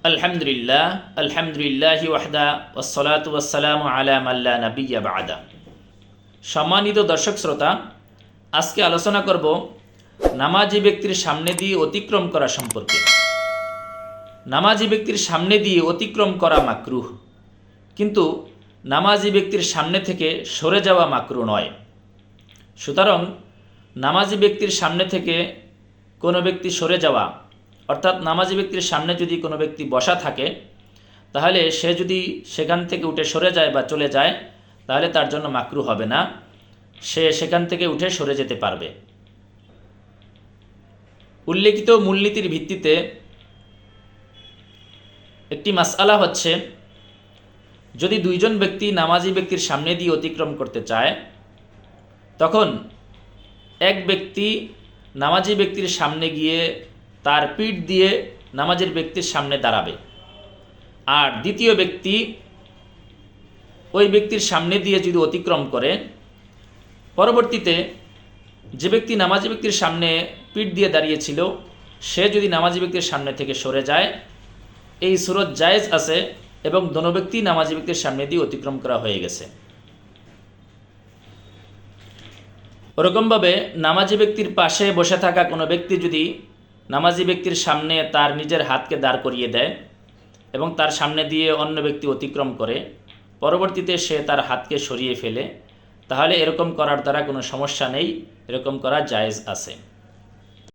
আলহামদুলিল্লাহ আলহামদুলিল্লাহি ওয়াহদা ওয়াসসালাতু ওয়াসসালামু আলা মাল্লা নাবিয়্যা বা'দা। সম্মানিত দর্শক শ্রোতা, আজকে আলোচনা করব নামাজি ব্যক্তির সামনে দিয়ে অতিক্রম করা সম্পর্কে। নামাজি ব্যক্তির সামনে দিয়ে অতিক্রম করা মাকরুহ, কিন্তু নামাজি ব্যক্তির সামনে থেকে সরে যাওয়া মাকরুহ নয়। সুতরাং নামাজি ব্যক্তির সামনে থেকে কোনো ব্যক্তি সরে যাওয়া, অর্থাৎ নামাজি ব্যক্তির সামনে যদি কোনো ব্যক্তি বসা থাকে, তাহলে সে যদি সেখান থেকে উঠে সরে যায় বা চলে যায়, তাহলে তার জন্য মাকরুহ হবে না, সে সেখান থেকে উঠে সরে যেতে পারবে। উল্লেখিত মূলনীতির ভিত্তিতে একটি মাসআলা হচ্ছে, যদি দুইজন ব্যক্তি নামাজি ব্যক্তির সামনে দিয়ে অতিক্রম করতে চায়, তখন এক ব্যক্তি নামাজি ব্যক্তির সামনে গিয়ে তার পিঠ দিয়ে নামাজের ব্যক্তির সামনে দাঁড়াবে, আর দ্বিতীয় ব্যক্তি ওই ব্যক্তির সামনে দিয়ে যদি অতিক্রম করে, পরবর্তীতে যে ব্যক্তি নামাজি ব্যক্তির সামনে পিঠ দিয়ে দাঁড়িয়েছিল সে যদি নামাজি ব্যক্তির সামনে থেকে সরে যায়, এই সুরত জায়েজ আছে এবং দোনো ব্যক্তি নামাজি ব্যক্তির সামনে দিয়ে অতিক্রম করা হয়ে গেছে। ওরকমভাবে নামাজি ব্যক্তির পাশে বসে থাকা কোনো ব্যক্তি যদি নামাজি ব্যক্তির সামনে তার নিজের হাতকে দাঁড় করিয়ে দেয় এবং তার সামনে দিয়ে অন্য ব্যক্তি অতিক্রম করে, পরবর্তীতে সে তার হাতকে সরিয়ে ফেলে, তাহলে এরকম করার দ্বারা কোনো সমস্যা নেই, এরকম করা জায়েজ আছে।